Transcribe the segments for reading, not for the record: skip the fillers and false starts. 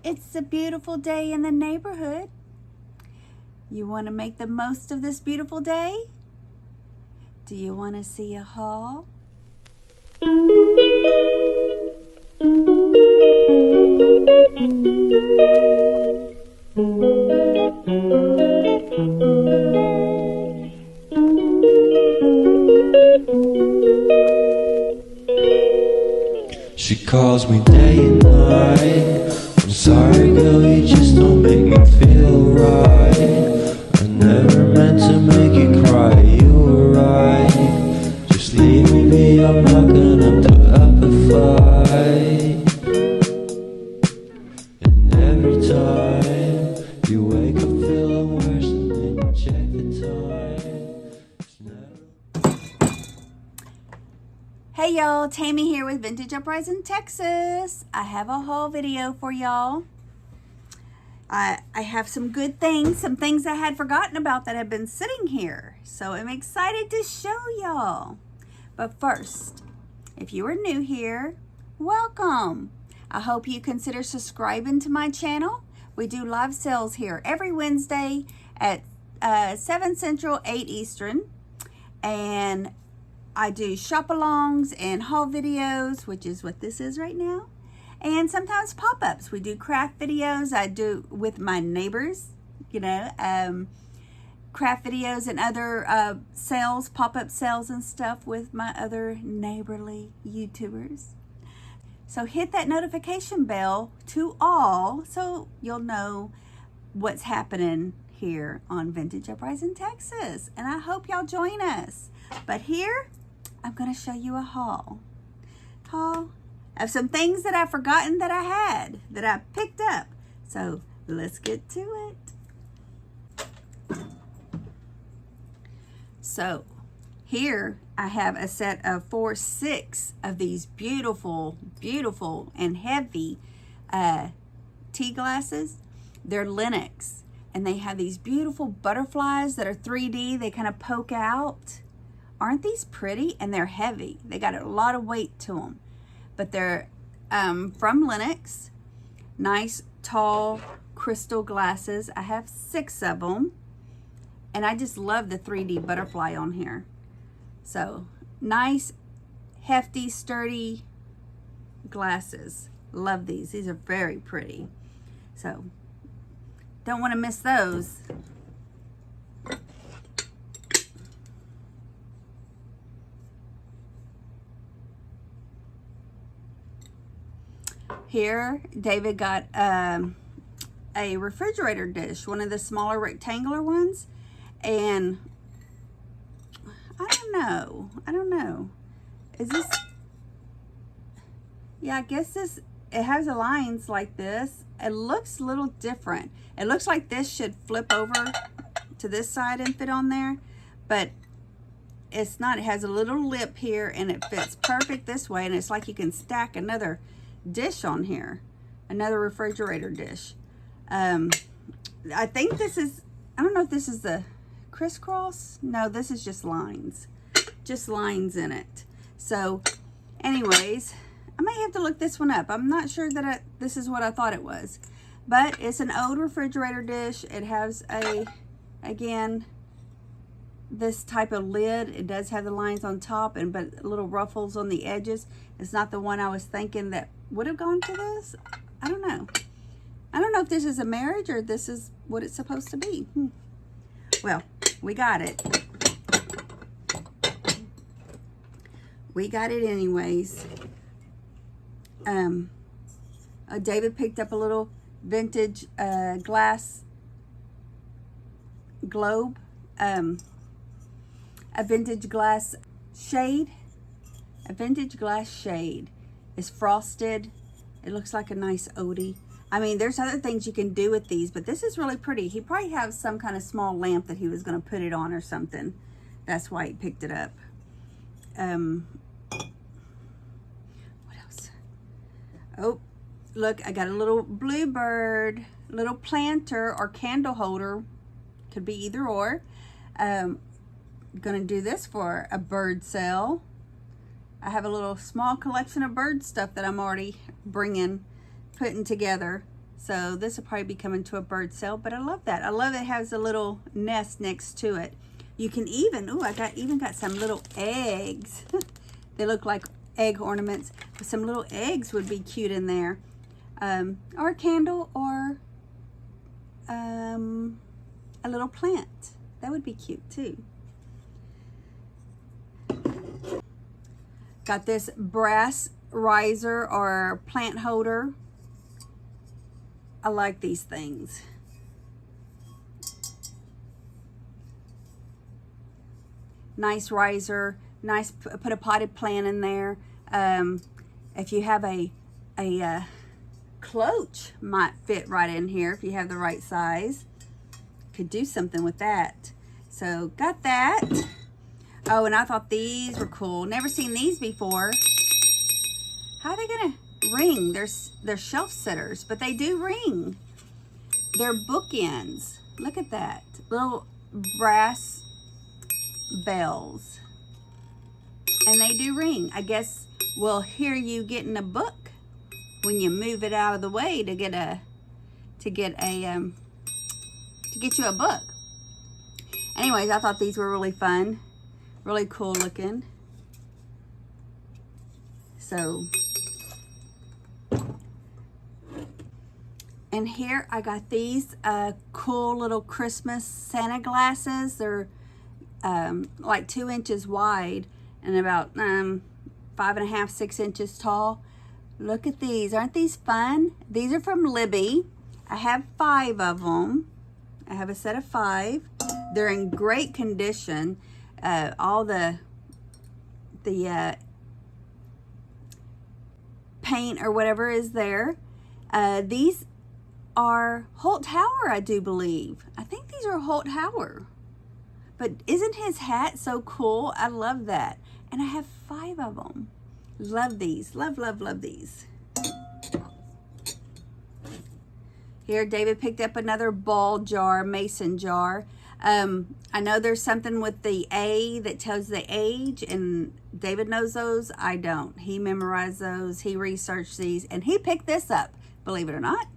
It's a beautiful day in the neighborhood. You want to make the most of this beautiful day? Do you want to see a haul? She calls me day and night. I'm sorry girl, you just don't make me feel right. I never meant to make you cry, you were right. Just leave me be, I'm not gonna put up a fight. And every time you wake up feeling worse, and then you check the time. It's never... Hey y'all, Tammy here with Vintage Uprising Texas. I have a haul video for y'all. I have some good things, some things I had forgotten about that have been sitting here. So I'm excited to show y'all. But first, if you are new here, welcome. I hope you consider subscribing to my channel. We do live sales here every Wednesday at 7 Central, 8 Eastern. And I do shop-alongs and haul videos, which is what this is right now. And sometimes pop-ups. We do craft videos. I do with my neighbors, you know, craft videos and other sales, pop-up sales and stuff with my other neighborly YouTubers. So hit that notification bell to all so you'll know what's happening here on Vintage Uprising Texas. And I hope y'all join us. But here, I'm going to show you a haul of some things that I've forgotten that I had, that I picked up. So let's get to it. So here I have a set of 6 of these beautiful, beautiful and heavy tea glasses. They're Lenox, and they have these beautiful butterflies that are 3D. They kind of poke out. Aren't these pretty? And they're heavy. They got a lot of weight to them. But they're from Lenox. Nice, tall, crystal glasses. I have 6 of them. And I just love the 3D butterfly on here. So, nice, hefty, sturdy glasses. Love these. These are very pretty. So, don't want to miss those. Here, David got a refrigerator dish, one of the smaller rectangular ones, and I don't know. Is this, yeah, I guess this, it has the lines like this. It looks a little different. It looks like this should flip over to this side and fit on there, but it's not. It has a little lip here, and it fits perfect this way, and it's like you can stack another dish on here, another refrigerator dish. I think this is, I don't know if this is the crisscross. No, this is just lines in it. So anyways, I may have to look this one up. I'm not sure that this is what I thought it was, but it's an old refrigerator dish. It has again, this type of lid. It does have the lines on top but little ruffles on the edges. It's not the one I was thinking that would have gone to this. I don't know. I don't know if this is a marriage or this is what it's supposed to be. Well, we got it. We got it anyways. David picked up a little vintage glass globe. A vintage glass shade. A vintage glass shade. It's frosted. It looks like a nice Odie. I mean, there's other things you can do with these, but this is really pretty. He probably has some kind of small lamp that he was going to put it on or something. That's why he picked it up. What else? Oh, look, I got a little Bluebird, little planter or candle holder. Could be either or. Gonna do this for a bird sale. I have a little small collection of bird stuff that I'm already putting together. So this will probably be coming to a bird cell, but I love that. I love it has a little nest next to it. You can even, ooh, even got some little eggs. They look like egg ornaments. But some little eggs would be cute in there. Or a candle, or a little plant. That would be cute too. Got this brass riser or plant holder. I like these things. Nice riser, nice, put a potted plant in there. If you have a cloche, might fit right in here if you have the right size. Could do something with that. So got that. Oh, and I thought these were cool. Never seen these before. How are they gonna ring? They're shelf sitters, but they do ring. They're bookends. Look at that. Little brass bells. And they do ring. I guess we'll hear you getting a book when you move it out of the way to get you a book. Anyways, I thought these were really fun. Really cool looking. So, and here I got these cool little Christmas Santa glasses. They're like 2 inches wide and about 5.5, 6 inches tall. Look at these. Aren't these fun? These are from Libby. I have 5 of them. I have a set of 5. They're in great condition. All the paint or whatever is there. These are Holt Tower, I do believe. I think these are Holt Tower. But isn't his hat so cool? I love that. And I have 5 of them. Love these. Love, love, love these. Here, David picked up another ball jar, mason jar. I know there's something with the A that tells the age, and David knows those. I don't. He memorized those. He researched these, and he picked this up, believe it or not.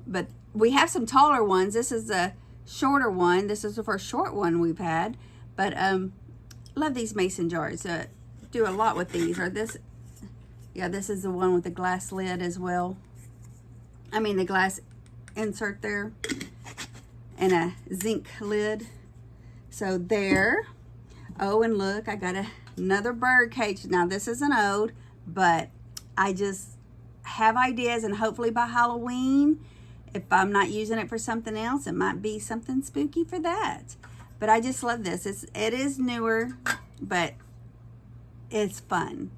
But we have some taller ones. This is a shorter one. This is the first short one we've had. But love these mason jars. Do a lot with these. Or this, yeah, this is the one with the glass lid as well. I mean the glass insert there. And a zinc lid. So there. Oh, and look, I got another bird cage. Now this isn't old, but I just have ideas, and hopefully by Halloween, if I'm not using it for something else, it might be something spooky for that. But I just love this. It is newer, but it's fun.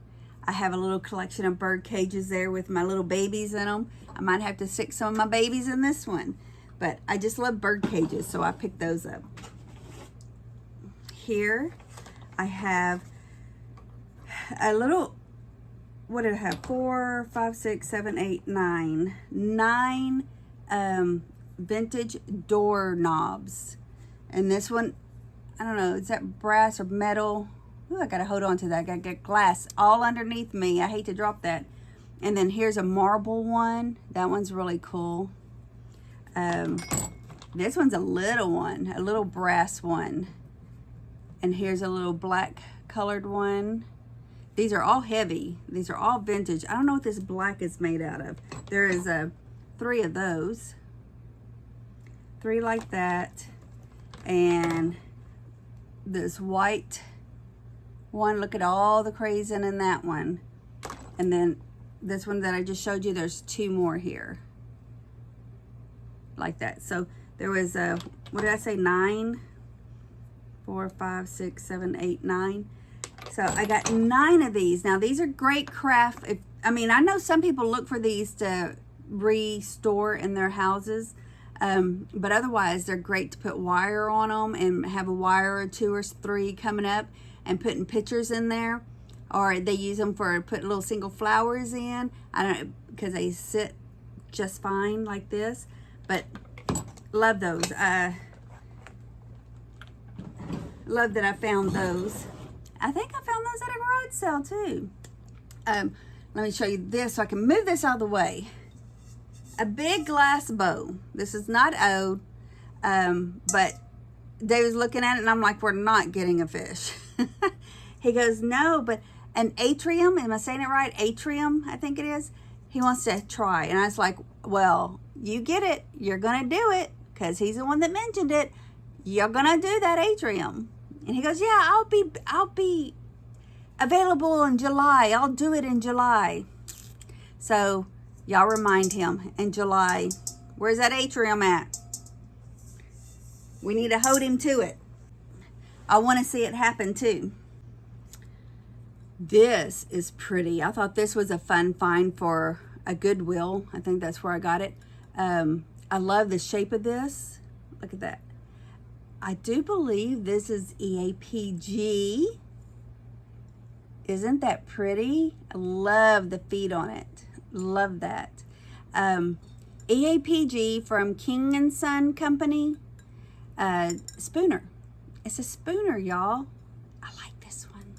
I have a little collection of bird cages there with my little babies in them. I might have to stick some of my babies in this one. But I just love bird cages, so I picked those up. Here, I have a little, what did I have? 4, 5, 6, 7, 8, 9. 9 vintage door knobs. And this one, I don't know, is that brass or metal? Ooh, I gotta hold on to that. I gotta get glass all underneath me. I hate to drop that. And then here's a marble one. That one's really cool. This one's a little one, a little brass one. And here's a little black colored one. These are all heavy. These are all vintage. I don't know what this black is made out of. There is 3 of those. 3 like that. And this white one. Look at all the crayon in that one. And then this one that I just showed you, there's 2 more here. Like that. So there was what did I say, 9? 4, 5, 6, 7, 8, 9. So I got 9 of these. Now these are great craft. I mean, I know some people look for these to restore in their houses, but otherwise they're great to put wire on them and have a wire or 2 or 3 coming up and putting pictures in there. Or they use them for putting little single flowers in. I don't know, because they sit just fine like this. But love those. Love that I found those. I think I found those at a garage sale too. Let me show you this so I can move this out of the way. a big glass bowl. This is not old, but Dave was looking at it and I'm like, we're not getting a fish. He goes, no, but an atrium, am I saying it right? Atrium, I think it is. He wants to try. And I was like, well, you get it. You're going to do it because he's the one that mentioned it. You're going to do that atrium. And he goes, yeah, I'll be available in July. I'll do it in July. So y'all remind him in July. Where's that atrium at? We need to hold him to it. I want to see it happen too. This is pretty. I thought this was a fun find for a Goodwill. I think that's where I got it. I love the shape of this. Look at that. I do believe this is EAPG. Isn't that pretty? I love the feet on it. Love that. EAPG from King & Son Company. Spooner. It's a spooner, y'all. I like this one.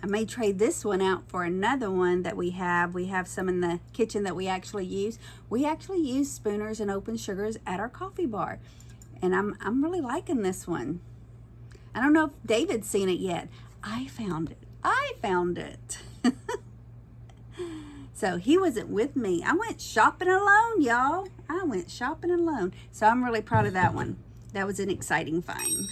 I may trade this one out for another one that we have. We have some in the kitchen that we actually use. We actually use spooners and open sugars at our coffee bar. And I'm really liking this one. I don't know if David's seen it yet. I found it. So he wasn't with me. I went shopping alone, y'all. I went shopping alone. So I'm really proud of that one. That was an exciting find.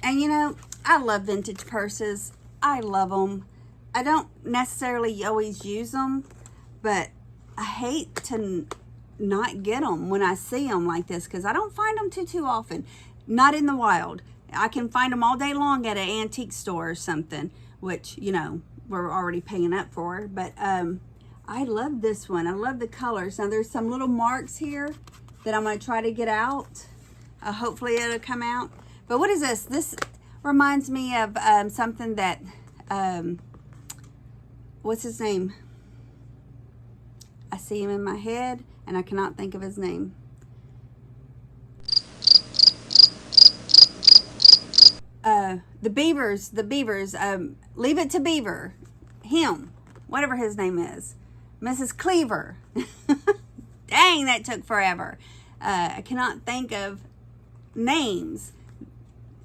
And you know, I love vintage purses. I love them. I don't necessarily always use them, but I hate to not get them when I see them like this because I don't find them too often. Not in the wild. I can find them all day long at an antique store or something, which, you know, we're already paying up for. But I love this one. I love the colors. Now, there's some little marks here that I'm going to try to get out. Hopefully, it'll come out. But what is this? This reminds me of something that, what's his name? I see him in my head, and I cannot think of his name. The Beavers, Leave It to Beaver, him, whatever his name is, Mrs. Cleaver. Dang, that took forever. I cannot think of names.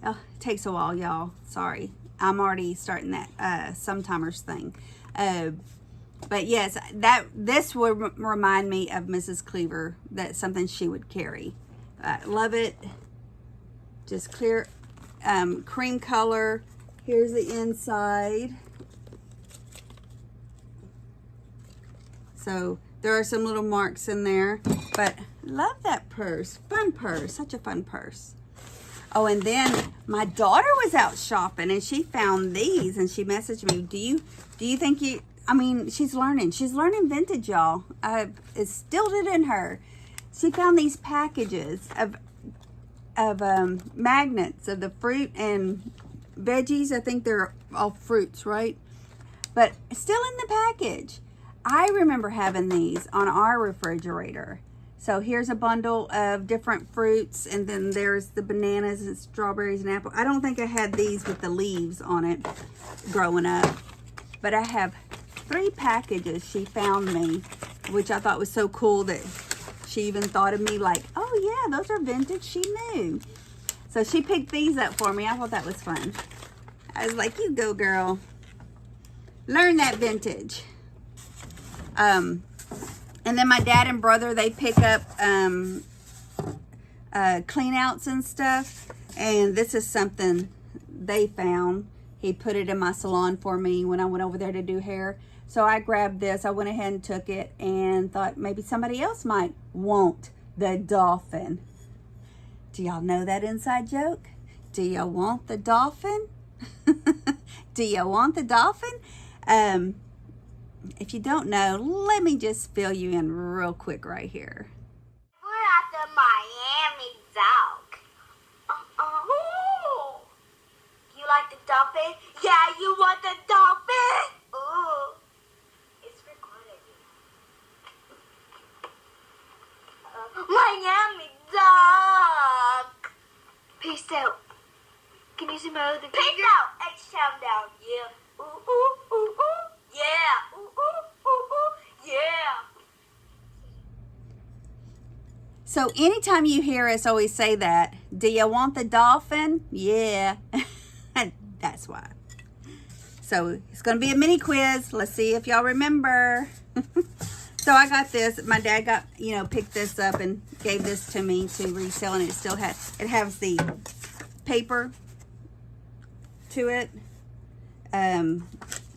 Oh, it takes a while, y'all. Sorry, I'm already starting that sometimers thing. But yes, this would remind me of Mrs. Cleaver. That's something she would carry. Love it. Just clear. Cream color. Here's the inside. So there are some little marks in there, but love that purse. Fun purse. Such a fun purse. Oh, and then my daughter was out shopping and she found these and she messaged me, do you think you, I mean, she's learning vintage, y'all. I instilled it in her. She found these packages of magnets of the fruit and veggies. I think they're all fruits, right? But still in the package. I remember having these on our refrigerator. So here's a bundle of different fruits, and then there's the bananas and strawberries and apple. I don't think I had these with the leaves on it growing up, but I have 3 packages she found me, which I thought was so cool that she even thought of me like, oh yeah, those are vintage. She knew. So she picked these up for me. I thought that was fun. I was like, you go, girl. Learn that vintage. And then my dad and brother, they pick up clean outs and stuff. And this is something they found. He put it in my salon for me when I went over there to do hair. So I grabbed this. I went ahead and took it and thought maybe somebody else might want the Dolphin. Do y'all know that inside joke? Do y'all want the Dolphin? Do y'all want the Dolphin? If you don't know, let me just fill you in real quick right here. We're at the Miami Dock. You like the Dolphin? Yeah, you want the Dolphin? Ooh. It's recorded. Miami Dock. Peace out. Can you see my other finger? Peace out. H-Town down. Yeah. Ooh, ooh, ooh, ooh. Yeah. Ooh, ooh, ooh, ooh. Yeah. So anytime you hear us always say that, do you want the dolphin? Yeah, that's why. So it's going to be a mini quiz. Let's see if y'all remember. So I got this. My dad got, picked this up and gave this to me to resell, and it has the paper to it.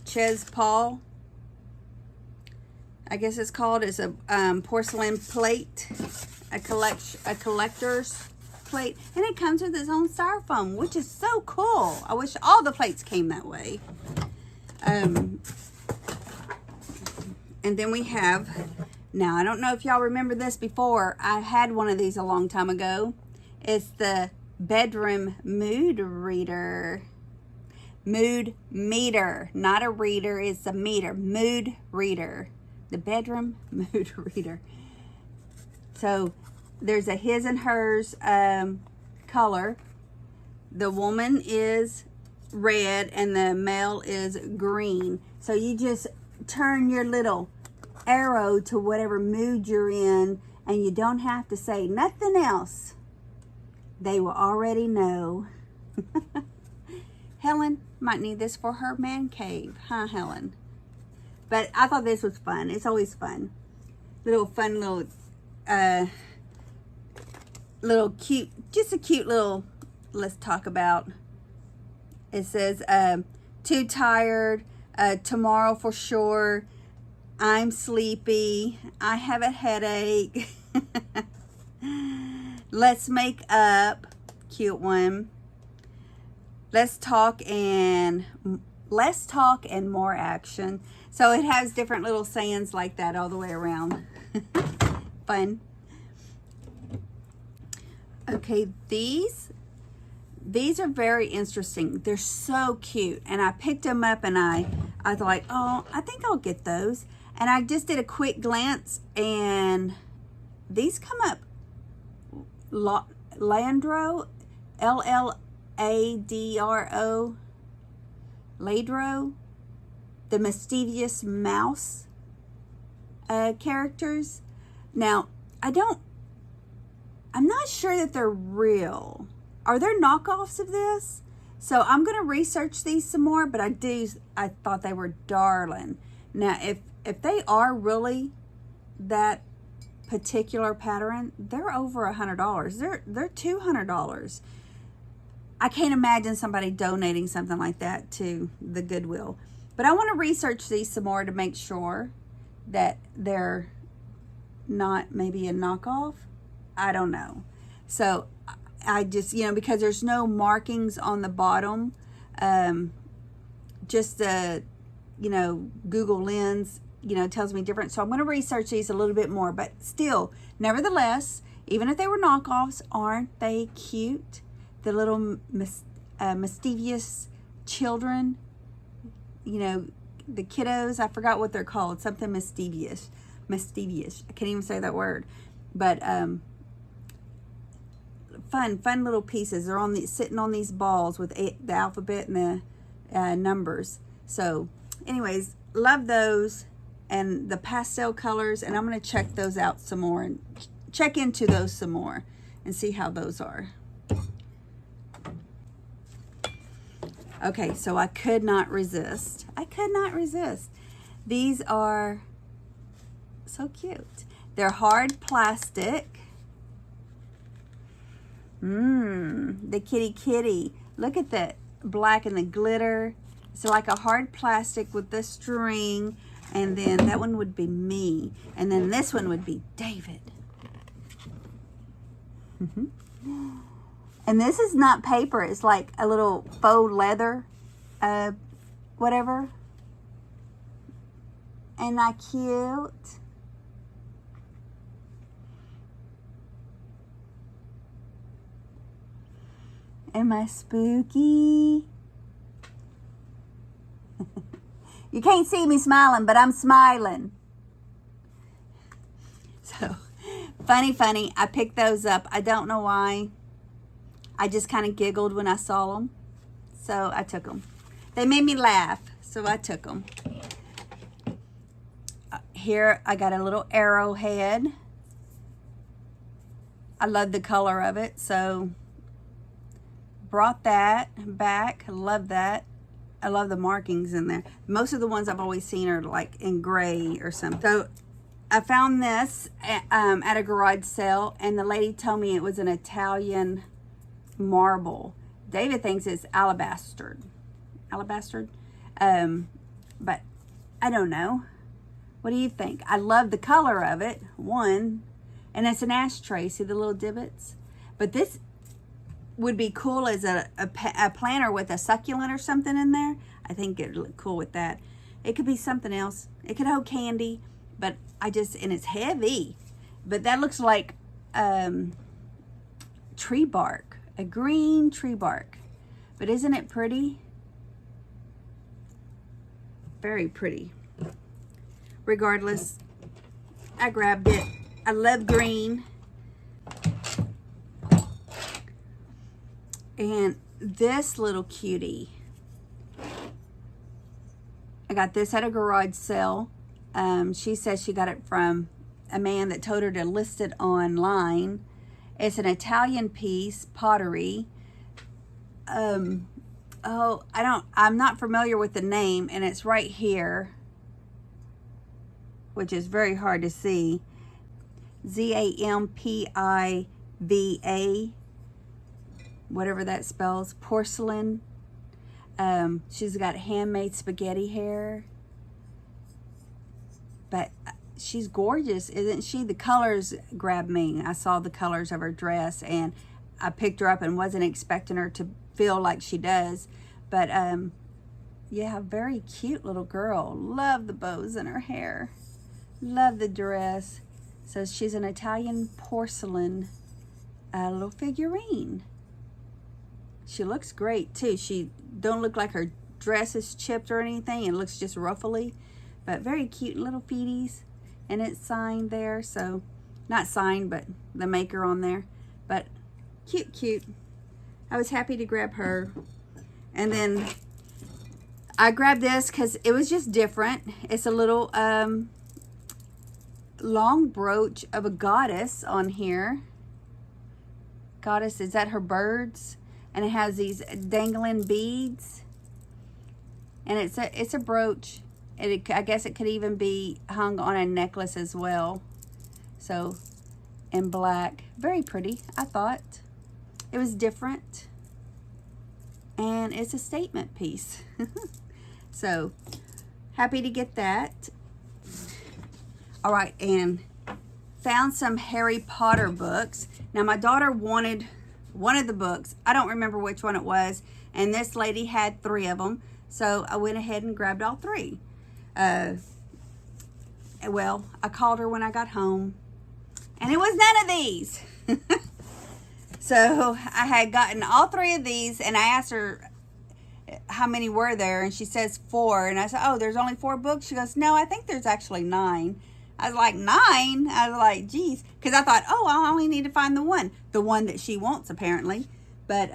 Ches Paul, I guess it's called. It's a porcelain plate, a collector's plate, and it comes with its own styrofoam, which is so cool. I wish all the plates came that way. And then we have, now I don't know if y'all remember this before. I had one of these a long time ago. It's the bedroom mood reader. Mood meter, not a reader, it's a meter. Mood reader. The bedroom mood reader. So there's a his and hers color. The woman is red and the male is green. So you just turn your little arrow to whatever mood you're in, and you don't have to say nothing else. They will already know. Helen might need this for her man cave, huh, Helen? But I thought this was fun. It's always fun. Little cute, just a cute little, let's talk about. It says, too tired, tomorrow for sure, I'm sleepy, I have a headache, let's make up, cute one. Let's talk and more action. So it has different little sayings like that all the way around. Fun. Okay, these are very interesting. They're so cute, and I picked them up and I was like, oh, I think I'll get those. And I just did a quick glance, and these come up Landro, Ladro, Ladro, the mischievous mouse characters. Now, I'm not sure that they're real. Are there knockoffs of this? So I'm going to research these some more, but I thought they were darling. Now, if they are really that particular pattern, they're over $100. They're $200. I can't imagine somebody donating something like that to the Goodwill. But I want to research these some more to make sure that they're not maybe a knockoff. I don't know. So I just, because there's no markings on the bottom, just the, Google Lens, tells me different. So I'm going to research these a little bit more, but still, nevertheless, even if they were knockoffs, aren't they cute? The little mischievous children, the kiddos, I forgot what they're called, something mischievous. I can't even say that word, but fun little pieces. They're sitting on these balls with the alphabet and the numbers. So anyways, love those and the pastel colors, and I'm going to check those out some more and check into those some more and see how those are. Okay, so I could not resist. These are so cute. They're hard plastic. The kitty. Look at the black and the glitter. So like a hard plastic with the string, and then that one would be me, and then this one would be David. And this is not paper. It's like a little faux leather, whatever. Ain't that cute? Am I spooky? You can't see me smiling, but I'm smiling. So, funny. I picked those up. I don't know why. I just kind of giggled when I saw them. So, I took them. They made me laugh, so I took them. Here, I got a little arrowhead. I love the color of it, so brought that back. I love that. I love the markings in there. Most of the ones I've always seen are like in gray or something. So I found this at a garage sale, and the lady told me it was an Italian marble. David thinks it's alabaster. But I don't know. What do you think? I love the color of it, one, and it's an ashtray. See the little divots? But this would be cool as a planter with a succulent or something in there. I think it'd look cool with that. It could be something else. It could hold candy, but and it's heavy. But that looks like tree bark, a green tree bark. But isn't it pretty? Very pretty. Regardless, I grabbed it. I love green. And this little cutie, I got this at a garage sale. She says she got it from a man that told her to list it online. It's an Italian piece, Pottery. I'm not familiar with the name, and it's right here, which is very hard to see. Zampiva, whatever that spells. Porcelain. She's got handmade spaghetti hair. But she's gorgeous, isn't she? The colors grabbed me. I saw the colors of her dress, and I picked her up and wasn't expecting her to feel like she does. But yeah, very cute little girl. Love the bows in her hair. Love the dress. So she's an Italian porcelain little figurine. She looks great too. She don't look like her dress is chipped or anything. It looks just ruffly, but very cute little feeties. And it's signed there, so not signed, but the maker on there. But cute. I was happy to grab her. And then I grabbed this because it was just different. It's a little long brooch of a goddess on here. Goddess, is that her birds? And it has these dangling beads. And it's a brooch. I guess it could even be hung on a necklace as well. So, in black. Very pretty, I thought. It was different. And it's a statement piece. So, happy to get that. All right, and found some Harry Potter books. Now, my daughter wanted one of the books. I don't remember which one it was. And this lady had 3 of them. So, I went ahead and grabbed all 3. Well, I called her when I got home. And it was none of these. So, I had gotten all 3 of these. And I asked her how many were there. And she says 4. And I said, oh, there's only 4 books? She goes, no, I think there's actually 9. I was like, 9? I was like, geez. Because I thought, oh, I only need to find the one. The one that she wants, apparently. But,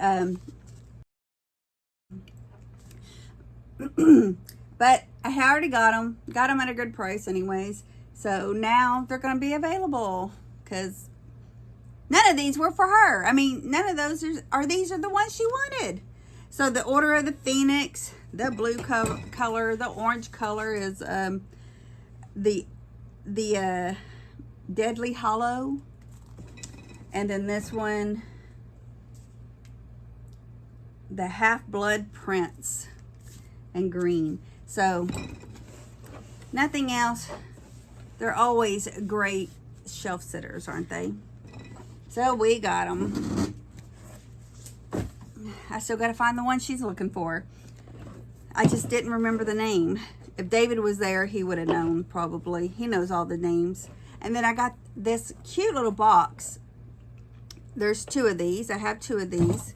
but I had already got them. Got them at a good price anyways. So now they're going to be available. Because none of these were for her. I mean, none of those these are the ones she wanted. So the Order of the Phoenix, the blue color, the orange color is the Deadly Hollow. And then this one, the Half-Blood Prince and green. So nothing else. They're always great shelf sitters, aren't they? So we got them. I still got to find the one she's looking for. I just didn't remember the name. If David was there, he would have known probably. He knows all the names. And then I got this cute little box. There's 2 of these. I have 2 of these.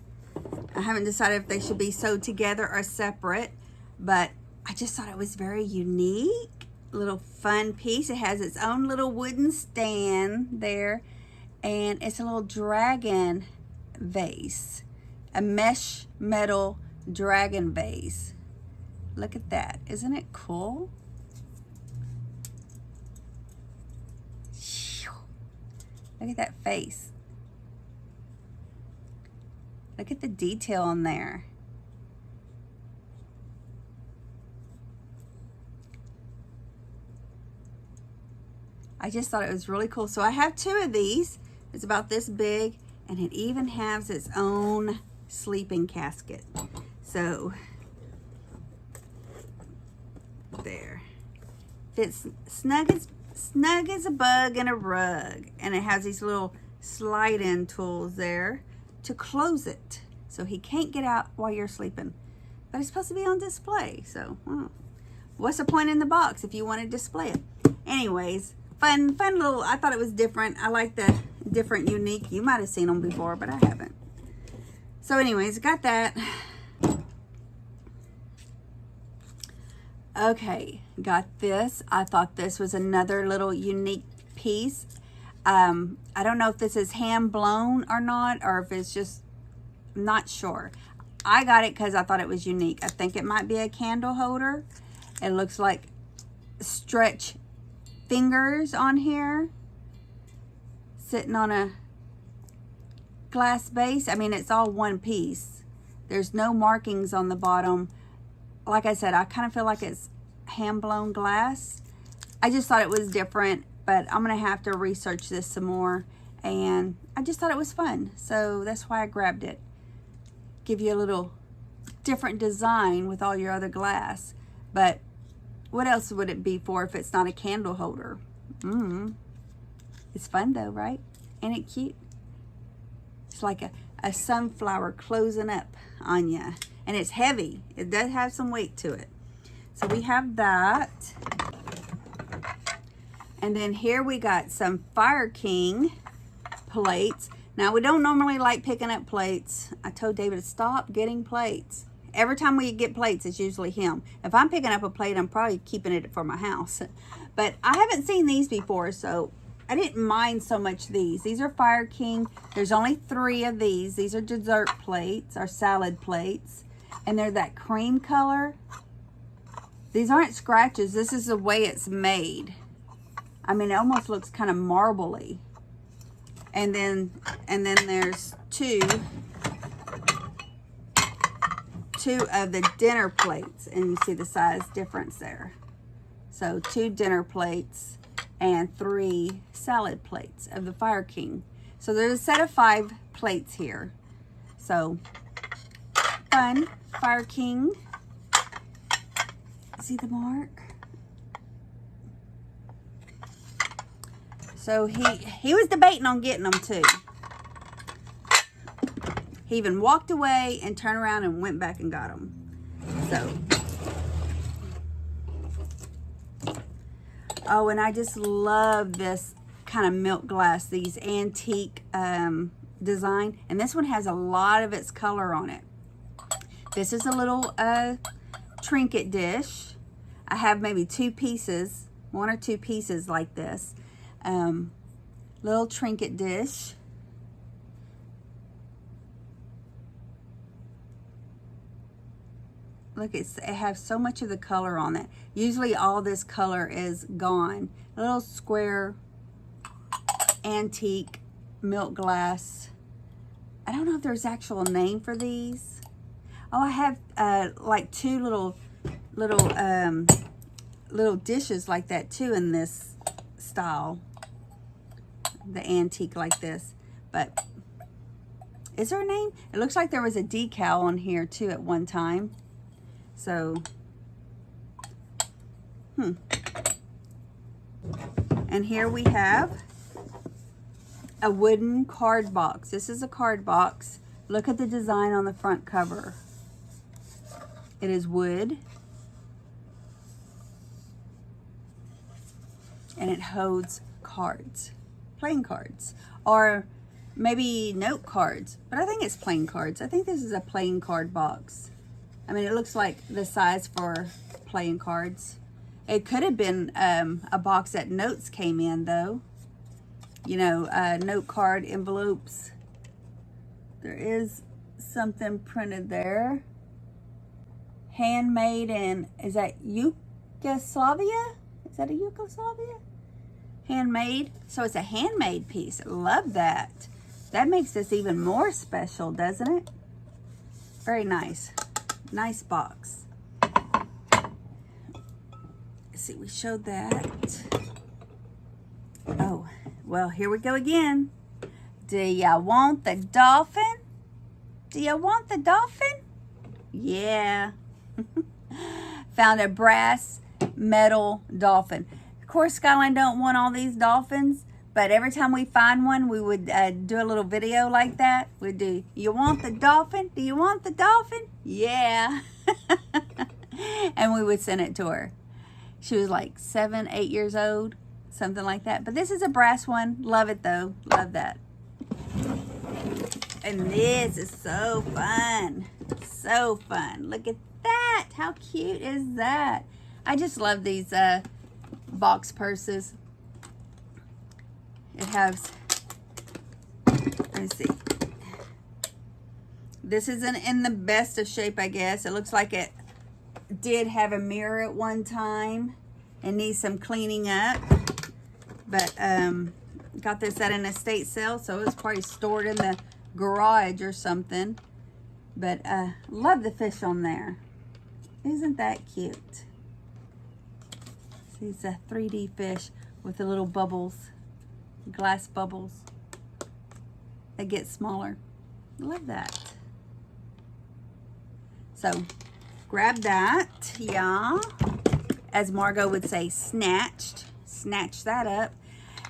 I haven't decided if they should be sewed together or separate, but I just thought it was very unique. Little fun piece. It has its own little wooden stand there, and it's a little dragon vase. A mesh metal dragon vase. Look at that. Isn't it cool? Look at that face. Look at the detail on there. I just thought it was really cool. So I have 2 of these. It's about this big, and it even has its own sleeping casket. So there. Fits snug as a bug in a rug. And it has these little slide-in tools there to close it, so he can't get out while you're sleeping. But it's supposed to be on display, so what's the point in the box if you want to display it? Anyways, fun little, I thought it was different. I like the different, unique. You might have seen them before, but I haven't. So anyways, got that. Okay, got this. I thought this was another little unique piece. I don't know if this is hand blown or not, or if it's just, not sure. I got it because I thought it was unique. I think it might be a candle holder. It looks like stretch fingers on here, sitting on a glass base. I mean, it's all one piece. There's no markings on the bottom. Like I said, I kind of feel like it's hand blown glass. I just thought it was different, but I'm gonna have to research this some more, and I just thought it was fun, so that's why I grabbed it. Give you a little different design with all your other glass. But what else would it be for if it's not a candle holder? It's fun though, right? Ain't it cute? It's like a sunflower closing up on you, and it's heavy. It does have some weight to it. So we have that. And then here we got some Fire King plates. Now, we don't normally like picking up plates. I told David to stop getting plates. Every time we get plates, it's usually him. If I'm picking up a plate, I'm probably keeping it for my house. But I haven't seen these before, so I didn't mind so much these. These are Fire King. There's only 3 of these. These are dessert plates, or salad plates. And they're that cream color. These aren't scratches. This is the way it's made. I mean, it almost looks kind of marbly. And then there's two of the dinner plates, and you see the size difference there. So 2 dinner plates and 3 salad plates of the Fire King. So there's a set of 5 plates here. So fun. Fire King. See the mark? So he was debating on getting them too. He even walked away and turned around and went back and got them. So, oh, and I just love this kind of milk glass, these antique design. And this one has a lot of its color on it. This is a little trinket dish. I have maybe 2 pieces, 1 or 2 pieces like this. Little trinket dish. Look, it has so much of the color on it. Usually all this color is gone. A little square antique milk glass. I don't know if there's actual name for these. Oh, I have like 2 little dishes like that too in this style. The antique like this. But is there a name? It looks like there was a decal on here too at one time. So, and here we have a wooden card box. This is a card box. Look at the design on the front cover. It is wood. And it holds cards. Playing cards. Or maybe note cards. But I think it's playing cards. I think this is a playing card box. I mean, it looks like the size for playing cards. It could have been a box that notes came in, though. You know, note card envelopes. There is something printed there. Handmade in, is that Yugoslavia? Is that a Yugoslavia? Handmade. So it's a handmade piece. Love that. That makes this even more special, doesn't it? Very nice. Nice box. Let's see, we showed that. Oh, well, here we go again. Do ya want the dolphin? Do you want the dolphin? Yeah. Found a brass metal dolphin. Of course, Skyline don't want all these dolphins, but every time we find one, we would do a little video like that. We'd do, you want the dolphin? Do you want the dolphin? Yeah. And we would send it to her. She was like 7, 8 years old, something like that. But this is a brass one. Love it though. Love that. And this is so fun. So fun. Look at that. How cute is that? I just love these box purses. It has, let me see. This isn't in the best of shape, I guess. It looks like it did have a mirror at one time and needs some cleaning up. But got this at an estate sale, so it was probably stored in the garage or something. But love the fish on there. Isn't that cute? See, it's a 3D fish with the little bubbles, glass bubbles. They get smaller. Love that. So grab that, yeah. As Margot would say, snatched. Snatch that up.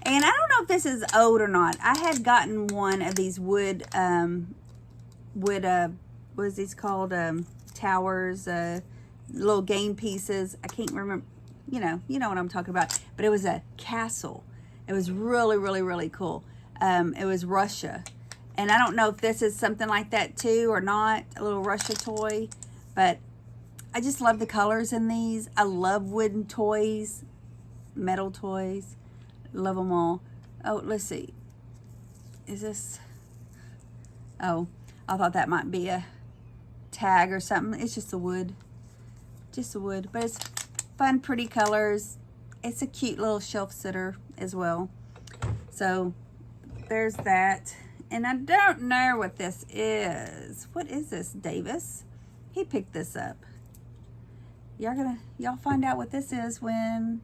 And I don't know if this is old or not. I had gotten one of these wood, what is these called? Towers, little game pieces. I can't remember. You know what I'm talking about. But it was a castle. It was really, really, really cool. It was Russia. And I don't know if this is something like that too or not. A little Russia toy. But I just love the colors in these. I love wooden toys, metal toys. Love them all. Oh, let's see. Is this? Oh, I thought that might be a tag or something. It's just a wood. Just a wood. But it's fun, pretty colors. It's a cute little shelf sitter as well. So there's that. And I don't know what this is. What is this, Davis? He picked this up. Y'all find out what this is when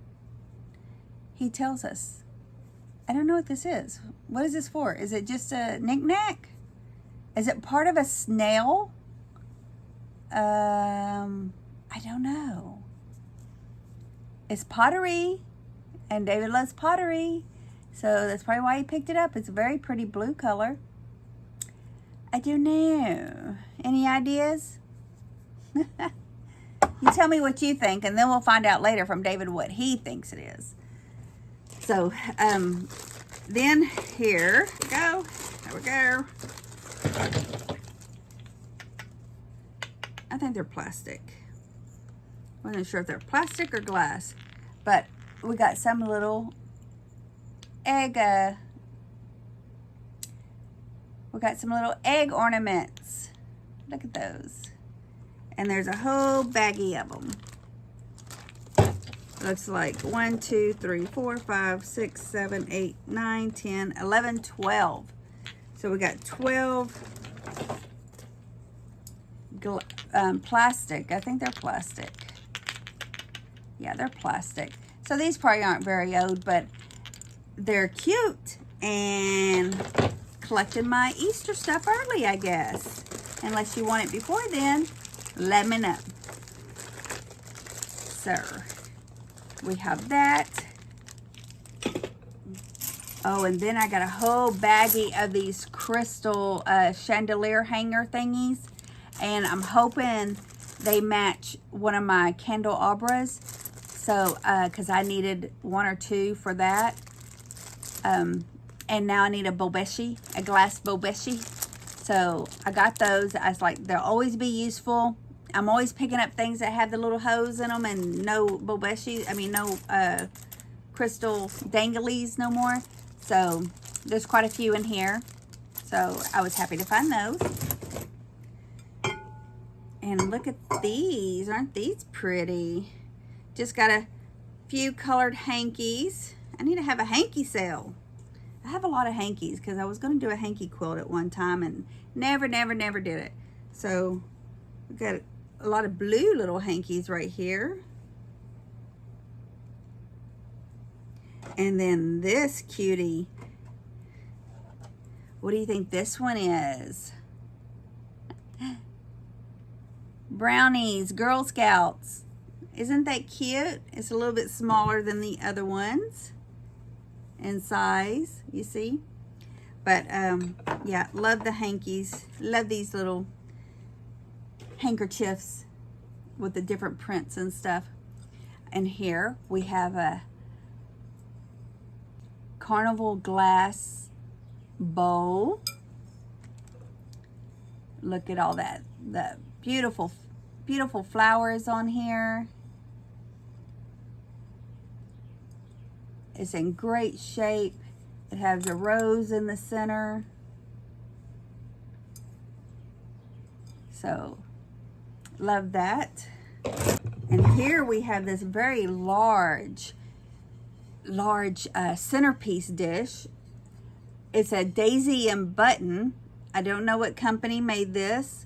he tells us. I don't know what this is. What is this for? Is it just a knick-knack? Is it part of a snail? I don't know. It's pottery, and David loves pottery, so that's probably why he picked it up. It's a very pretty blue color. I don't know. Any ideas? You tell me what you think, and then we'll find out later from David what he thinks it is. So, then here we go. There we go. I think they're plastic. Wasn't sure if they're plastic or glass, but we got some little egg. We got some little egg ornaments. Look at those. And there's a whole baggie of them. Looks like 1, 2, 3, 4, 5, 6, 7, 8, 9, 10, 11, 12. So we got 12 plastic. I think they're plastic. Yeah, they're plastic. So these probably aren't very old, but they're cute. And collecting my Easter stuff early, I guess. Unless you want it before then, let me know. So we have that. Oh, and then I got a whole baggie of these crystal chandelier hanger thingies. And I'm hoping they match one of my candelabras. So, because I needed 1 or 2 for that. And now I need a bobeshi, a glass bobeshi. So I got those. I was like, they'll always be useful. I'm always picking up things that have the little hose in them and no bobeshi. I mean, no crystal danglies no more. So there's quite a few in here. So I was happy to find those. And look at these. Aren't these pretty? Just got a few colored hankies. I need to have a hanky sale. I have a lot of hankies because I was going to do a hanky quilt at one time and never did it. So We've got a lot of blue little hankies right here. And then this cutie. What do you think this one is? Brownies, Girl Scouts. Isn't that cute? It's a little bit smaller than the other ones in size, you see? But yeah, love the hankies. Love these little handkerchiefs with the different prints and stuff. And here we have a carnival glass bowl. Look at all that, the beautiful flowers on here. It's in great shape. It has a rose in the center. So, love that. And here we have this very large centerpiece dish. It's a daisy and button. I don't know what company made this.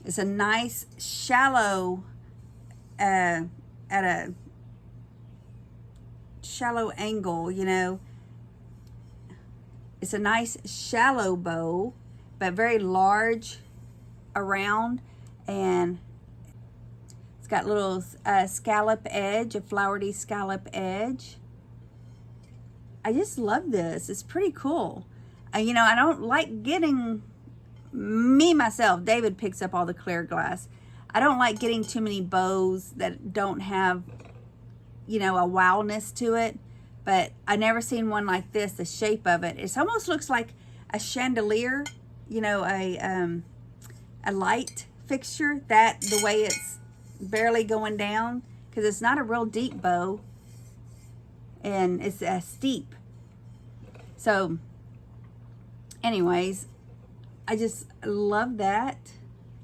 It's a nice shallow, at a shallow angle, you know. It's a nice shallow bow, but very large around, and it's got little scallop edge, a flowery scallop edge. I just love this. It's pretty cool. You know, I don't like getting, myself, David picks up all the clear glass. I don't like getting too many bows that don't have, you know, a wowness to it. But I never seen one like this, the shape of it. It almost looks like a chandelier, you know, a light fixture, that the way it's barely going down, because it's not a real deep bow, and it's steep. So anyways, I just love that.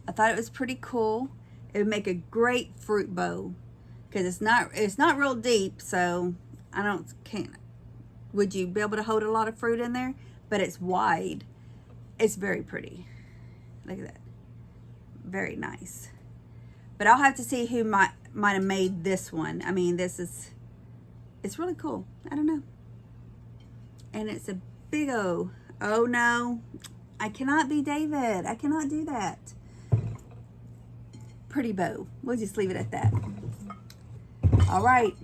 I thought it was pretty cool. It would make a great fruit bow, because it's not real deep, so can't. Would you be able to hold a lot of fruit in there? But it's wide. It's very pretty. Look at that. Very nice. But I'll have to see who might have made this one. I mean, it's really cool. I don't know. And it's a big O. Oh no, I cannot be David. I cannot do that. Pretty bow. We'll just leave it at that. All right.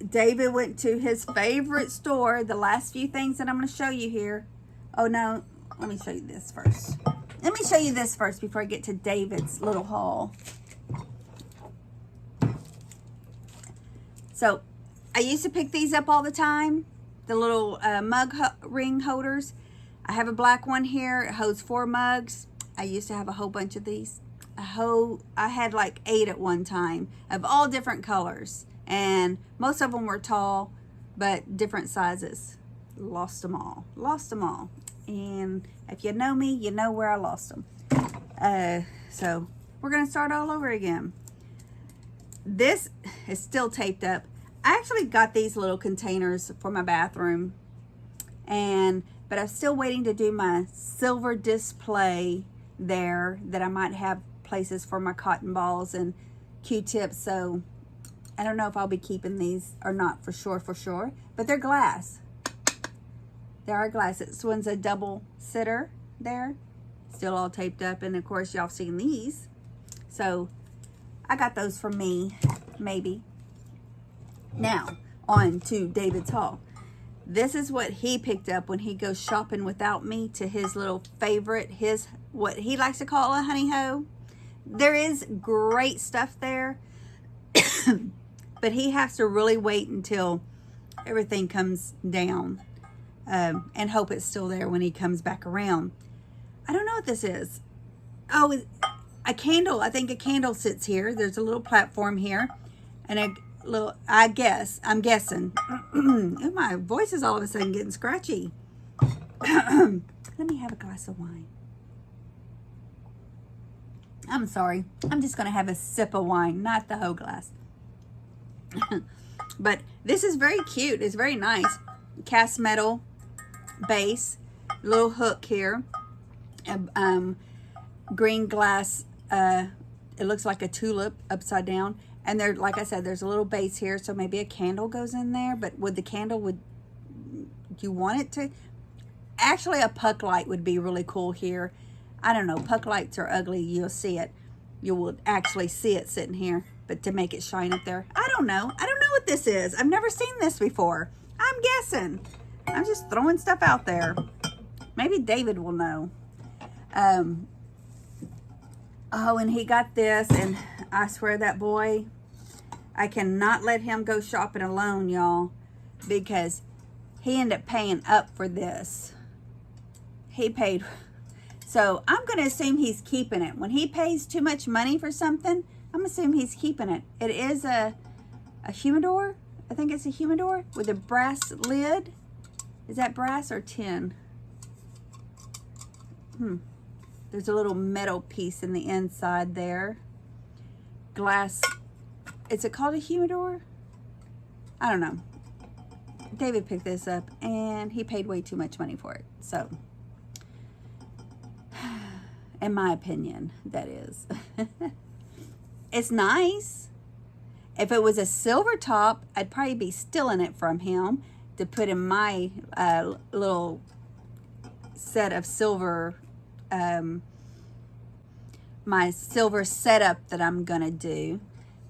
David went to his favorite store. The last few things that I'm going to show you here. Oh no, let me show you this first. Let me show you this first before I get to David's little haul. So, I used to pick these up all the time. The little mug ring holders. I have a black one here. It holds 4 mugs. I used to have a whole bunch of these. I had like 8 at one time of all different colors. And most of them were tall, but different sizes. Lost them all. Lost them all. And if you know me, you know where I lost them. So we're going to start all over again. This is still taped up. I actually got these little containers for my bathroom. But I'm still waiting to do my silver display there, that I might have places for my cotton balls and Q-tips. So I don't know if I'll be keeping these or not for sure. But they're glass. They are glass. This one's a double sitter there. Still all taped up. And of course, y'all seen these. So I got those for me, maybe. Now, on to David's haul. This is what he picked up when he goes shopping without me to his little favorite, what he likes to call a honey hoe. There is great stuff there. But he has to really wait until everything comes down, and hope it's still there when he comes back around. I don't know what this is. Oh, a candle. I think a candle sits here. There's a little platform here, and a little, I'm guessing. Oh, my voice is all of a sudden getting scratchy. Let me have a glass of wine. I'm sorry. I'm just going to have a sip of wine, not the whole glass. But this is very cute. It's very nice. Cast metal base. Little hook here. Green glass it looks like a tulip upside down. And there, like I said, there's a little base here, so maybe a candle goes in there. But would the candle, would you want it to? Actually, a puck light would be really cool here. I don't know, puck lights are ugly. You'll see it. You will actually see it sitting here. But to make it shine up there, I don't know. I don't know what this is. I've never seen this before. I'm guessing. I'm just throwing stuff out there. Maybe David will know. Oh, and he got this, and I swear that boy, I cannot let him go shopping alone, y'all, because he ended up paying up for this. He paid. So I'm going to assume he's keeping it. When he pays too much money for something, I'm going to assume he's keeping it. It is a humidor. I think it's a humidor with a brass lid. Is that brass or tin? There's a little metal piece in the inside there. Glass. Is it called a humidor? I don't know. David picked this up and he paid way too much money for it. So, in my opinion, that is. It's nice. If it was a silver top, I'd probably be stealing it from him to put in my little set of silver, my silver setup that I'm gonna do.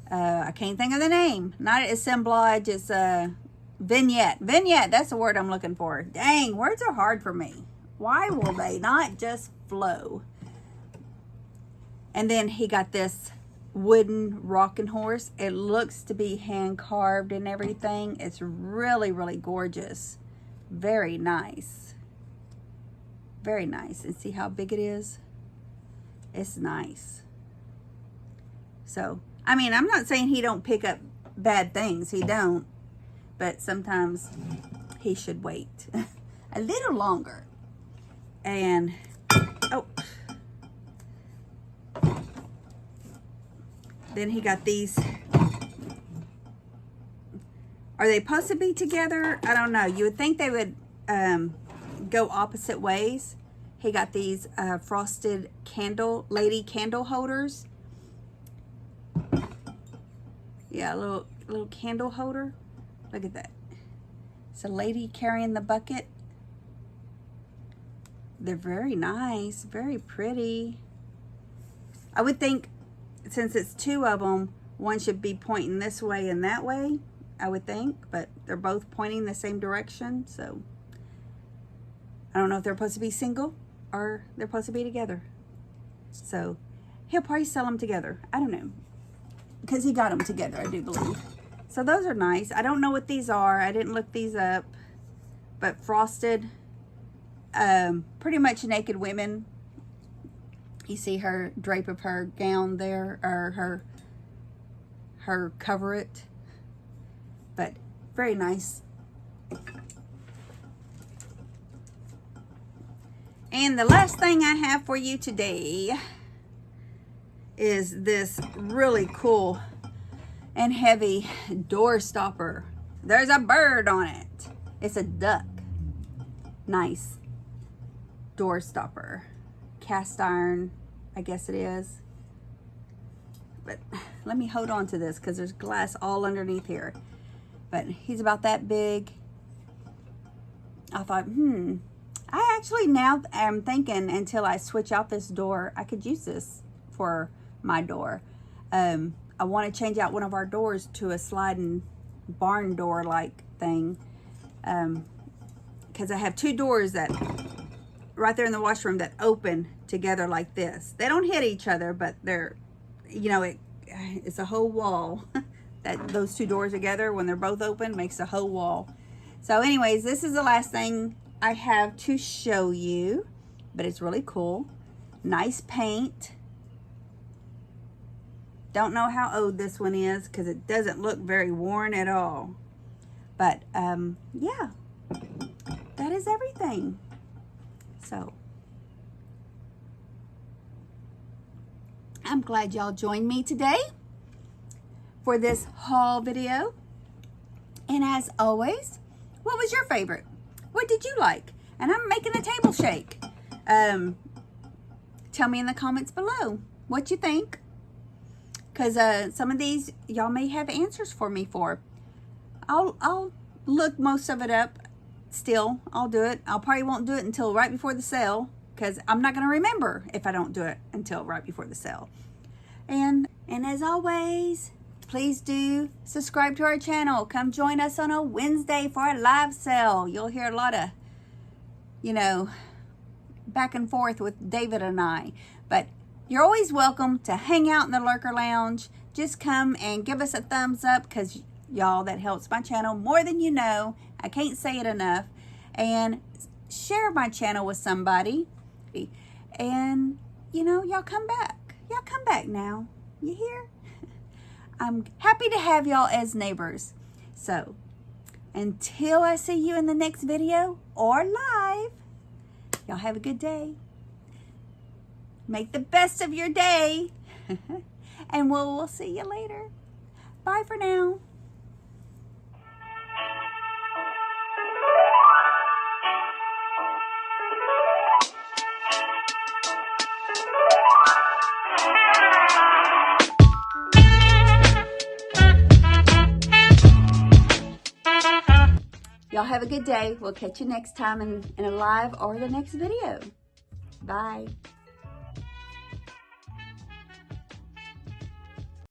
I can't think of the name. Not assemblage, it's a vignette. Vignette, that's the word I'm looking for. Dang, words are hard for me. Why will they not just flow? And then he got this wooden rocking horse. It looks to be hand carved and everything. It's really, really gorgeous. Very nice. Very nice. And see how big it is? It's nice. So, I mean, I'm not saying he don't pick up bad things. He don't. But sometimes he should wait a little longer. And, oh. Then he got these. Are they supposed to be together? I don't know. You would think they would go opposite ways. He got these frosted lady candle holders. Yeah, a little candle holder. Look at that. It's a lady carrying the bucket. They're very nice, very pretty. I would think, since it's two of them, one should be pointing this way and that way, I would think, but they're both pointing the same direction, so I don't know if they're supposed to be single or they're supposed to be together. So he'll probably sell them together. I don't know, because he got them together, I do believe. So those are nice. I don't know what these are. I didn't look these up, but frosted, pretty much naked women. You see her drape of her gown there, or her cover it. But very nice. And the last thing I have for you today is this really cool and heavy door stopper. There's a bird on it. It's a duck. Nice door stopper. Cast iron, I guess it is. But let me hold on to this because there's glass all underneath here. But he's about that big. I thought, I actually now am thinking, until I switch out this door, I could use this for my door. I want to change out one of our doors to a sliding barn door like thing. Because I have two doors that right there in the washroom that open together like this. They don't hit each other, but they're, you know, it's a whole wall. That those two doors together, when they're both open, makes a whole wall. So anyways, this is the last thing I have to show you, but it's really cool. Nice paint. Don't know how old this one is because it doesn't look very worn at all. But yeah, that is everything. So I'm glad y'all joined me today for this haul video. And as always, what was your favorite? What did you like? And I'm making a table shake. Tell me in the comments below. what you think. Because some of these y'all may have answers for me for. I'll look most of it up still. I'll do it. I'll probably won't do it until right before the sale, because I'm not going to remember if I don't do it until right before the sale. And as always, please do subscribe to our channel. Come join us on a Wednesday for a live sale. You'll hear a lot of, you know, back and forth with David and I. But you're always welcome to hang out in the Lurker Lounge. Just come and give us a thumbs up, because y'all, that helps my channel more than you know. I can't say it enough. And share my channel with somebody. And, you know, y'all come back. Y'all come back now. You hear? I'm happy to have y'all as neighbors. So, until I see you in the next video or live, y'all have a good day. Make the best of your day. And we'll see you later. Bye for now. Y'all have a good day. We'll catch you next time in a live or the next video. Bye.